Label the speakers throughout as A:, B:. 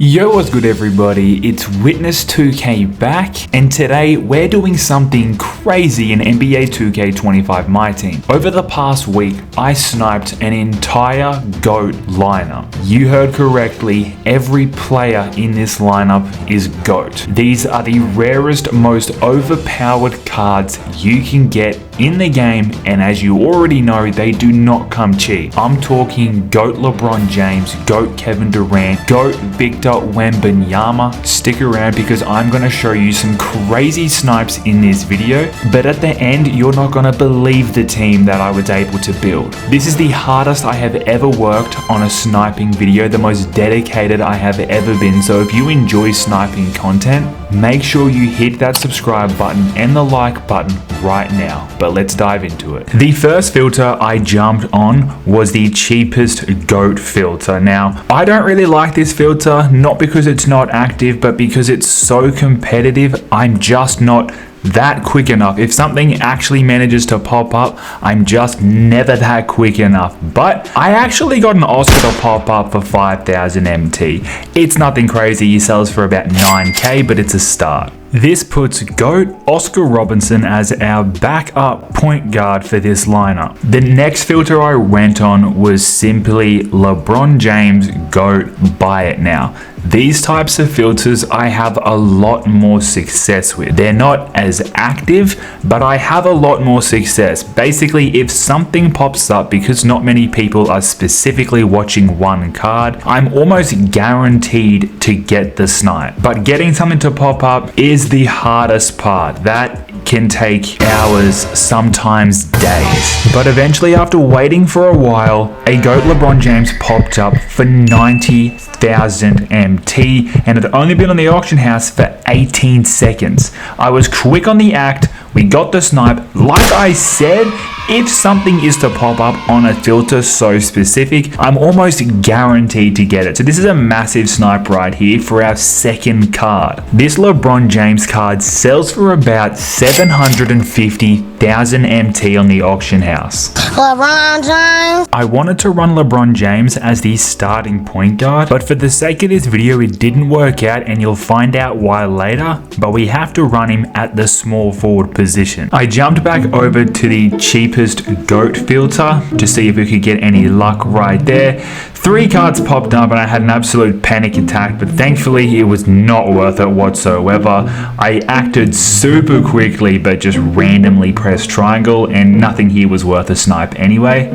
A: Yo, what's good everybody? It's Witness 2K back, and today we're doing something crazy in NBA 2K25 MyTeam. Over the past week, I sniped an entire GOAT lineup. You heard correctly, every player in this lineup is GOAT. These are the rarest, most overpowered cards you can get in the game, and as you already know, they do not come cheap. I'm talking GOAT LeBron James, GOAT Kevin Durant, GOAT Victor Wembanyama. Stick around because I'm going to show you some crazy snipes in this video, but at the end you're not going to believe the team that I was able to build. This is the hardest I have ever worked on a sniping video, the most dedicated I have ever been. So if you enjoy sniping content, make sure you hit that subscribe button and the like button right now. But let's dive into it. The first filter I jumped on was the cheapest GOAT filter. Now, I don't really like this filter, not because it's not active, but because it's so competitive. I'm just not that quick enough. If something actually manages to pop up, I'm just never that quick enough. But I actually got an Oscar to pop up for 5,000 MT. It's nothing crazy, he sells for about 9k, but it's a start. This puts GOAT Oscar Robertson as our backup point guard for this lineup. The next filter I went on was simply LeBron James GOAT Buy It Now. These types of filters I have a lot more success with. They're not as active, but I have a lot more success. Basically, if something pops up, because not many people are specifically watching one card, I'm almost guaranteed to get the snipe. But getting something to pop up is the hardest part. That can take hours, sometimes days. But eventually, after waiting for a while, a GOAT LeBron James popped up for 90,000 MT and had only been on the auction house for 18 seconds. I was quick on the act, we got the snipe. Like I said, if something is to pop up on a filter so specific, I'm almost guaranteed to get it. So this is a massive snipe right here for our second card. This LeBron James card sells for about 750,000 MT on the auction house.
B: LeBron James.
A: I wanted to run LeBron James as the starting point guard, but for the sake of this video, it didn't work out, and you'll find out why later, but we have to run him at the small forward position. I jumped back over to the cheapest GOAT filter to see if we could get any luck right there. 3 cards popped up and I had an absolute panic attack, but thankfully it was not worth it whatsoever. I acted super quickly but just randomly pressed triangle, and nothing here was worth a snipe anyway.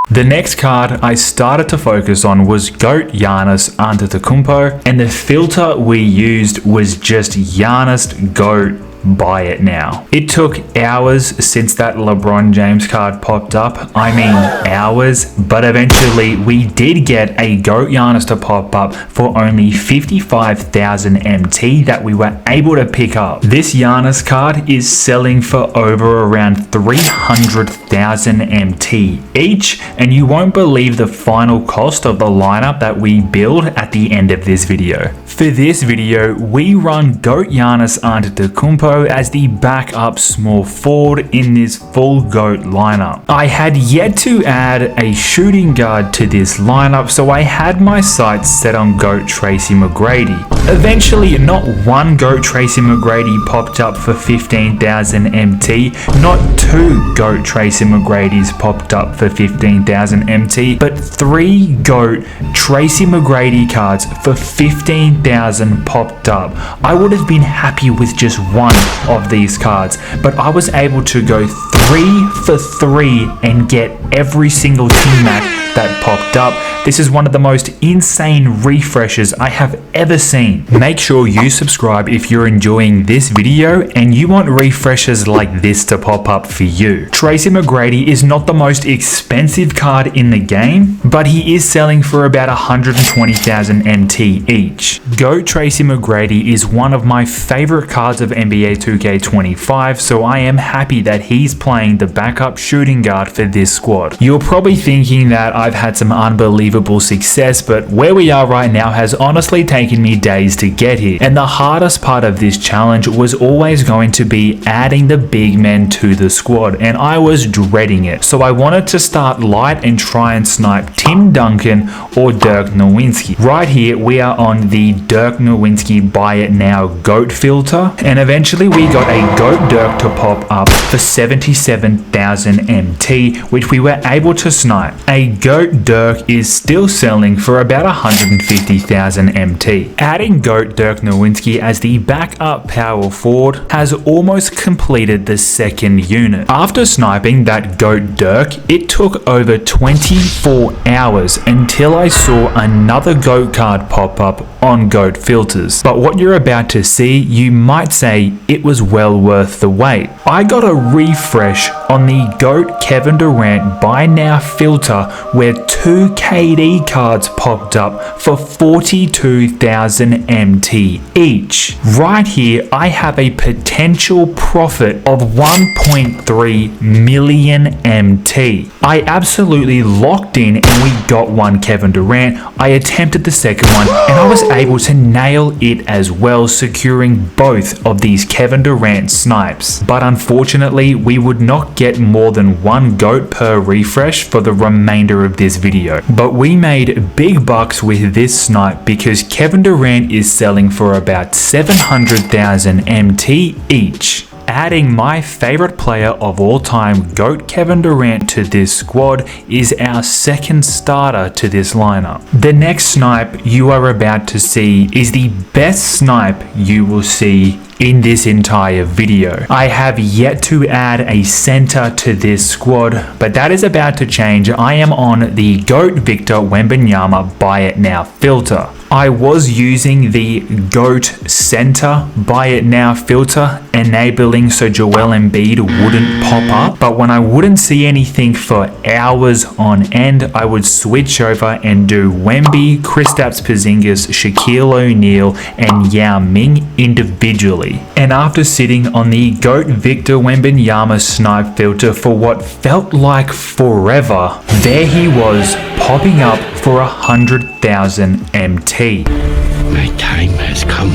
A: The next card I started to focus on was GOAT Giannis Antetokounmpo, and the filter we used was just Giannis GOAT Buy It Now. It took hours since that LeBron James card popped up. I mean hours, but eventually we did get a GOAT Giannis to pop up for only 55,000 MT that we were able to pick up. This Giannis card is selling for over around 300,000 MT each, and you won't believe the final cost of the lineup that we build at the end of this video. For this video, we run GOAT Giannis Antetokounmpo as the backup small forward in this full GOAT lineup. I had yet to add a shooting guard to this lineup, so I had my sights set on GOAT Tracy McGrady. Eventually, not one GOAT Tracy McGrady popped up for 15,000 MT, not 2 GOAT Tracy McGradys popped up for 15,000 MT, but 3 GOAT Tracy McGrady cards for 15,000 popped up. I would have been happy with just one of these cards, but I was able to go 3 for 3 and get every single teammate that popped up. This is one of the most insane refreshes I have ever seen. Make sure you subscribe if you're enjoying this video and you want refreshes like this to pop up for you. Tracy McGrady is not the most expensive card in the game, but he is selling for about 120,000 MT each. GOAT Tracy McGrady is one of my favorite cards of NBA 2K25, so I am happy that he's playing the backup shooting guard for this squad. You're probably thinking that I I've had some unbelievable success, but where we are right now has honestly taken me days to get here. And the hardest part of this challenge was always going to be adding the big men to the squad, and I was dreading it. So I wanted to start light and try and snipe Tim Duncan or Dirk Nowitzki. Right here we are on the Dirk Nowitzki buy it now GOAT filter, and eventually we got a GOAT Dirk to pop up for 77,000 MT, which we were able to snipe. A GOAT Dirk is still selling for about 150,000 MT. Adding GOAT Dirk Nowitzki as the backup power forward has almost completed the second unit. After sniping that GOAT Dirk, it took over 24 hours until I saw another GOAT card pop up on GOAT filters. But what you're about to see, you might say it was well worth the wait. I got a refresh on the GOAT Kevin Durant buy now filter where 2 KD cards popped up for 42,000 MT each. Right here I have a potential profit of 1.3 million MT. I absolutely locked in and we got one Kevin Durant. I attempted the second one and I was able to nail it as well, securing both of these Kevin Durant snipes. But unfortunately we would not get more than one GOAT per refresh for the remainder of this video. But we made big bucks with this snipe because Kevin Durant is selling for about 700,000 MT each. Adding my favorite player of all time, GOAT Kevin Durant, to this squad is our second starter to this lineup. The next snipe you are about to see is the best snipe you will see in this entire video. I have yet to add a center to this squad, but that is about to change. I am on the GOAT Victor Wembanyama buy it now filter. I was using the GOAT center buy it now filter, enabling so Joel Embiid wouldn't pop up, but when I wouldn't see anything for hours on end, I would switch over and do Wemby, Kristaps Porzingis, Shaquille O'Neal, and Yao Ming individually. And after sitting on the GOAT Victor Wembanyama snipe filter for what felt like forever, there he was popping up for 100,000 MT.
C: My time has come.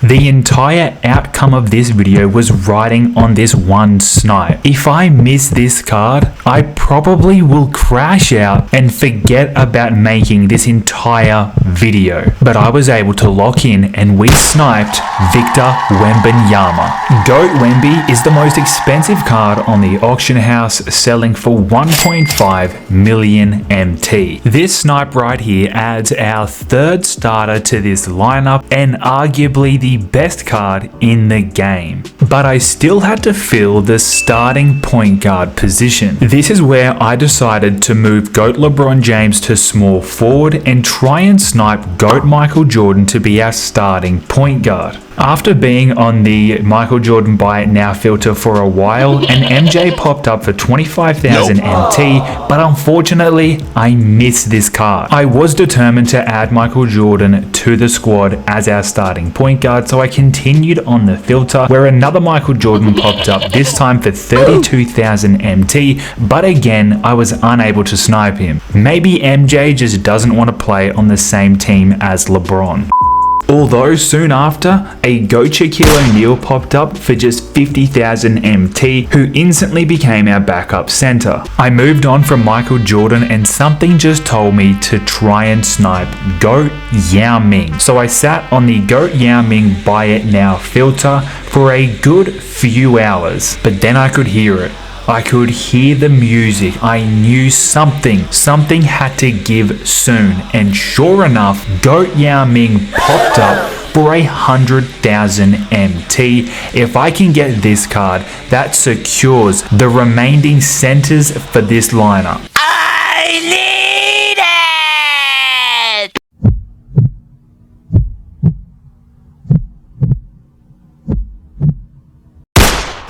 A: The entire outcome of this video was riding on this one snipe. If I miss this card, I probably will crash out and forget about making this entire video. But I was able to lock in and we sniped Victor Wembanyama. GOAT Wemby is the most expensive card on the auction house, selling for 1.5 million MT. This snipe right here adds our third starter to this lineup and arguably the best card in the game. But I still had to fill the starting point guard position. This is where I decided to move GOAT LeBron James to small forward and try and snipe GOAT Michael Jordan to be our starting point guard. After being on the Michael Jordan buy it now filter for a while, an MJ popped up for 25,000 MT, but unfortunately I missed this card. I was determined to add Michael Jordan to the squad as our starting point guard, so I continued on the filter where another Michael Jordan popped up, this time for 32,000 MT, but again I was unable to snipe him. Maybe MJ just doesn't want to play on the same team as LeBron. Although soon after, a GOAT Shaquille O'Neal popped up for just 50,000 MT, who instantly became our backup center. I moved on from Michael Jordan and something just told me to try and snipe GOAT Yao Ming. So I sat on the GOAT Yao Ming buy it now filter for a good few hours, but then I could hear it. I could hear the music. I knew something had to give soon. And sure enough, GOAT Yao Ming popped up for 100,000 MT. If I can get this card, that secures the remaining centers for this lineup.
B: I need it!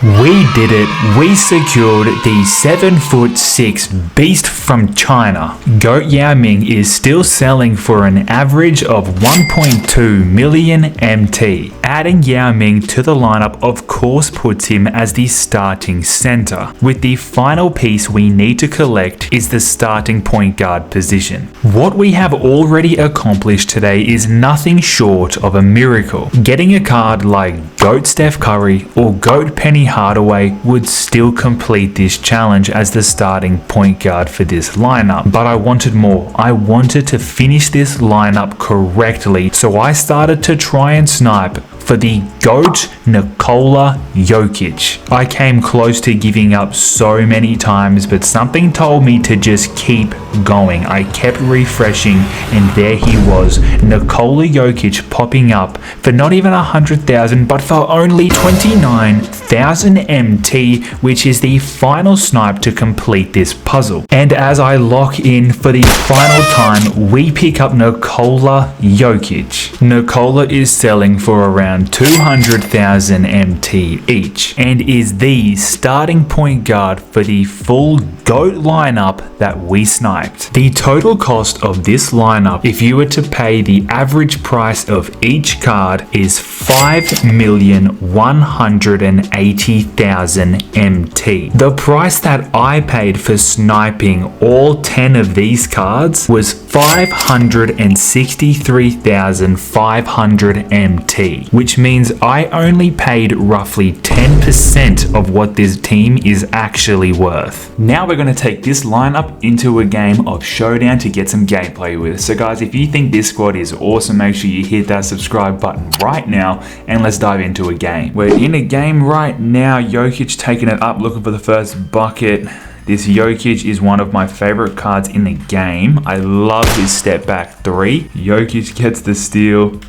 A: We did it. We secured the 7'6" beast from China. Goat Yao Ming is still selling for an average of 1.2 million MT. Adding Yao Ming to the lineup of course puts him as the starting center, with the final piece we need to collect is the starting point guard position. What we have already accomplished today is nothing short of a miracle. Getting a card like Goat Steph Curry or Goat Penny Hardaway would still complete this challenge as the starting point guard for this lineup, but I wanted more. I wanted to finish this lineup correctly, so I started to try and snipe for the GOAT Nikola Jokic. I came close to giving up so many times, but something told me to just keep going. I kept refreshing and there he was, Nikola Jokic popping up for not even 100,000 but for only 29,000 MT, which is the final snipe to complete this puzzle. And as I lock in for the final time, we pick up Nikola Jokic. Nikola is selling for around 200,000 MT each and is the starting point guard for the full GOAT lineup that we sniped. The total cost of this lineup, if you were to pay the average price of each card, is 5,180,000 MT. The price that I paid for sniping all 10 of these cards was 563,500 MT, which means I only paid roughly 10% of what this team is actually worth. Now we're going to take this lineup into a game of Showdown to get some gameplay with. So guys, if you think this squad is awesome, make sure you hit that subscribe button right now and let's dive into a game. We're in a game right now. Jokic taking it up, looking for the first bucket. This Jokic is one of my favorite cards in the game. I love his step back three. Jokic gets the steal,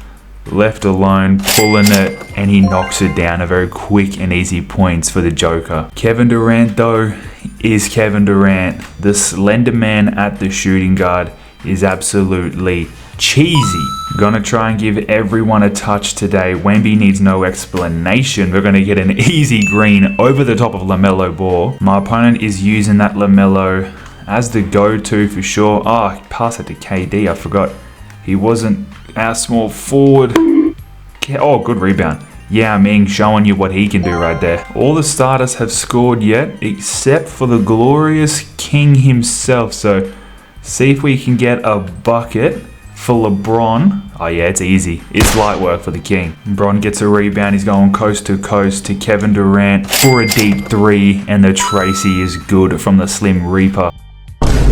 A: left alone, pulling it, and he knocks it down. A very quick and easy points for the Joker. Kevin Durant though is Kevin Durant. The slender man at the shooting guard is absolutely cheesy. Gonna try and give everyone a touch today. Wemby needs no explanation. We're gonna get an easy green over the top of LaMelo Ball. My opponent is using that LaMelo as the go-to for sure. Oh, pass it to KD. I forgot he wasn't our small forward. Oh, good rebound. Yao Ming showing you what he can do right there. All the starters have scored yet, except for the glorious King himself. So see if we can get a bucket for LeBron. Oh yeah, it's easy. It's light work for the King. LeBron gets a rebound. He's going coast to coast to Kevin Durant for a deep three. And the Tracy is good from the Slim Reaper.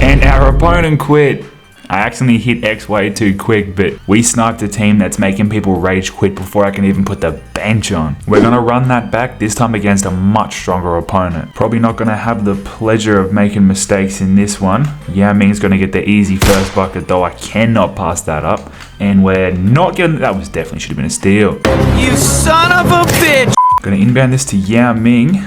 A: And our opponent quit. I accidentally hit X way too quick, but we sniped a team that's making people rage quit before I can even put the bench on. We're going to run that back, this time against a much stronger opponent. Probably not going to have the pleasure of making mistakes in this one. Yao Ming's going to get the easy first bucket, though I cannot pass that up. And we're not getting... That was definitely should have been a steal.
B: You son of a bitch!
A: Going to inbound this to Yao Ming.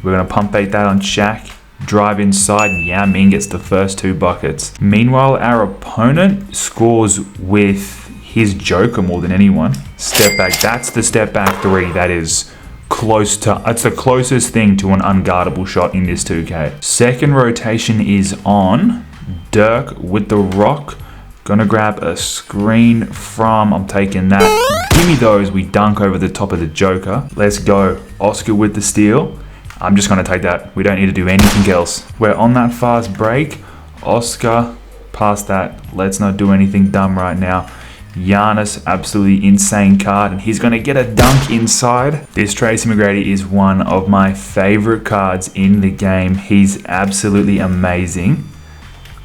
A: We're going to pump fake that on Shaq. Drive inside and Yao Ming gets the first two buckets. Meanwhile, our opponent scores with his Joker more than anyone. Step back, that's the step back three. That is close to, it's the closest thing to an unguardable shot in this 2K. Second rotation is on. Dirk with the rock. Gonna grab a screen from, I'm taking that. Give me those, we dunk over the top of the Joker. Let's go. Oscar with the steal. I'm just going to take that. We don't need to do anything else. We're on that fast break. Oscar, past that. Let's not do anything dumb right now. Giannis, absolutely insane card. And he's going to get a dunk inside. This Tracy McGrady is one of my favorite cards in the game. He's absolutely amazing.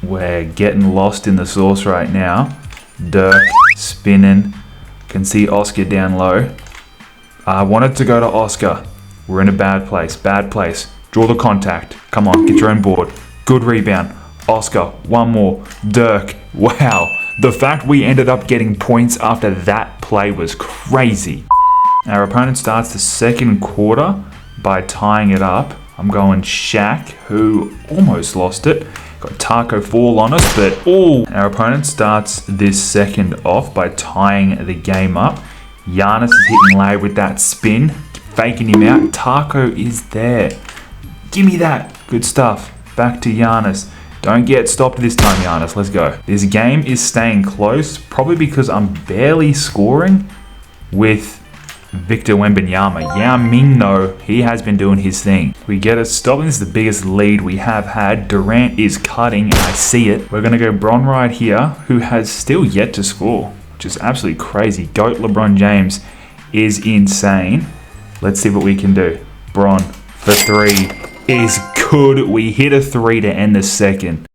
A: We're getting lost in the sauce right now. Dirk spinning. Can see Oscar down low. I wanted to go to Oscar. We're in a bad place. Bad place. Draw the contact. Come on, get your own board. Good rebound. Oscar, one more. Dirk. Wow. The fact we ended up getting points after that play was crazy. Our opponent starts the second quarter by tying it up. I'm going Shaq, who almost lost it. Got Taco fall on us, but our opponent starts this second off by tying the game up. Giannis is hitting lay with that spin. faking him out. Taco is there. Give me that. Good stuff. Back to Giannis. Don't get stopped this time, Giannis. Let's go. This game is staying close, probably because I'm barely scoring with Victor Wembanyama. Yao Ming, though, he has been doing his thing. We get a stop, and this is the biggest lead we have had. Durant is cutting, and I see it. We're going to go Bron right here, who has still yet to score, which is absolutely crazy. GOAT LeBron James is insane. Let's see what we can do. Bron for three is good. We hit a three to end the second.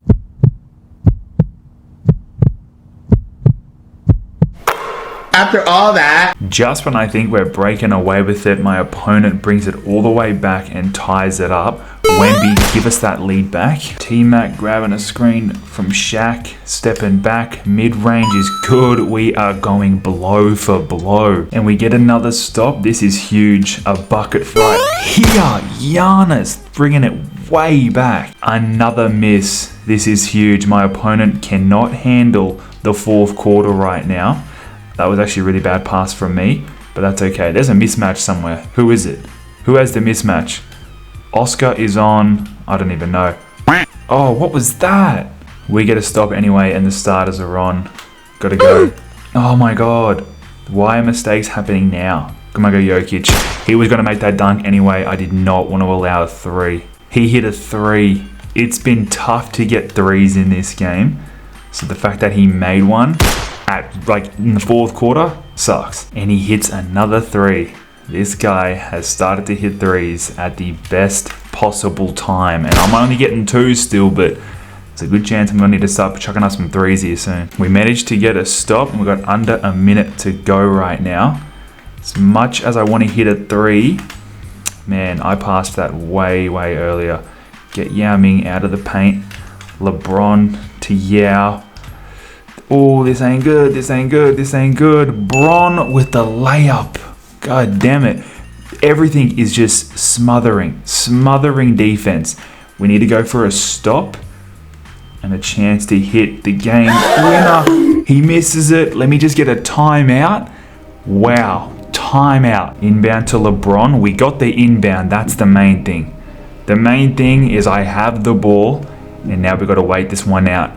D: After all that,
A: just when I think we're breaking away with it, my opponent brings it all the way back and ties it up. Wemby, give us that lead back. T-Mac grabbing a screen from Shaq, stepping back. Mid-range is good. We are going blow for blow. And we get another stop. This is huge. A bucket right here. Giannis bringing it way back. Another miss. This is huge. My opponent cannot handle the fourth quarter right now. That was actually a really bad pass from me, but that's okay. There's a mismatch somewhere. Who is it? Who has the mismatch? Oscar is on, I don't even know. Oh, what was that? We get a stop anyway, and the starters are on. Gotta go. Oh my God. Why are mistakes happening now? Come on, go Jokic. He was gonna make that dunk anyway. I did not want to allow a three. He hit a three. It's been tough to get threes in this game. So the fact that he made one at in the fourth quarter sucks. And he hits another three. This guy has started to hit threes at the best possible time. And I'm only getting two still, but it's a good chance I'm gonna need to start chucking up some threes here soon. We managed to get a stop, and we've got under a minute to go right now. As much as I want to hit a three, man, I passed that way earlier. Get Yao Ming out of the paint. LeBron to Yao. Oh, this ain't good, this ain't good, this ain't good. Bron with the layup. God damn it. Everything is just smothering defense. We need to go for a stop and a chance to hit the game winner. He misses it. Let me just get a timeout. Wow, timeout. Inbound to LeBron. We got the inbound. That's the main thing. The main thing is I have the ball, and now we've got to wait this one out.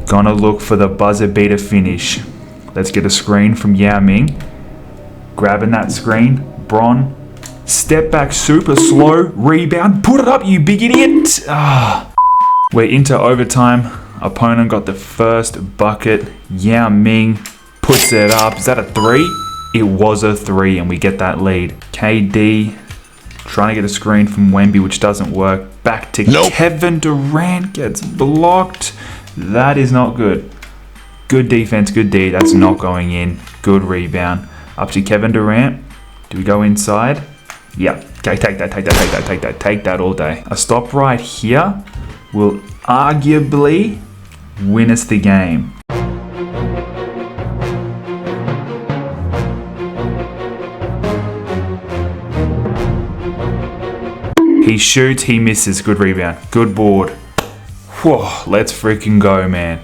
A: Gonna look for the buzzer beater finish. Let's get a screen from Yao Ming. Grabbing that screen. Bron. Step back super slow. Rebound. Put it up, you big idiot. We're into overtime. Opponent got the first bucket. Yao Ming puts it up. Is that a three? It was a three, and we get that lead. KD trying to get a screen from Wemby, which doesn't work. Back to Kevin Durant. Gets blocked. That is not good. Good defense, good D. That's not going in. Good rebound. Up to Kevin Durant. Do we go inside? Yeah. Okay, take that all day. A stop right here will arguably win us the game. He shoots, he misses. Good rebound. Good board. Whoa, let's freaking go, man.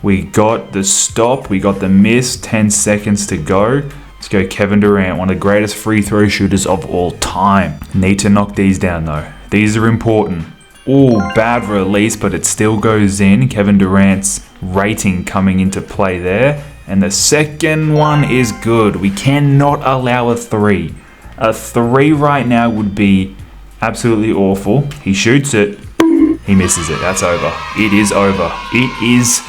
A: We got the stop, we got the miss, 10 seconds to go. Let's go Kevin Durant, one of the greatest free throw shooters of all time. Need to knock these down though. These are important. Oh, bad release, but it still goes in. Kevin Durant's rating coming into play there. And the second one is good. We cannot allow a three. A three right now would be absolutely awful. He shoots it. He misses it. That's over. It is over. It is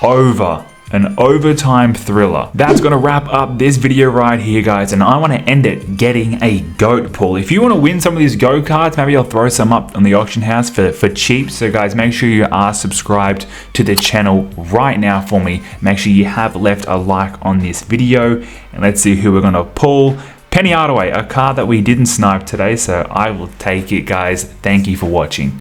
A: over. An overtime thriller. That's going to wrap up this video right here, guys. And I want to end it getting a GOAT pull. If you want to win some of these GOAT cards, maybe I'll throw some up on the auction house for cheap. So guys, make sure you are subscribed to the channel right now for me. Make sure you have left a like on this video. And let's see who we're going to pull. Penny Hardaway, a card that we didn't snipe today. So I will take it, guys. Thank you for watching.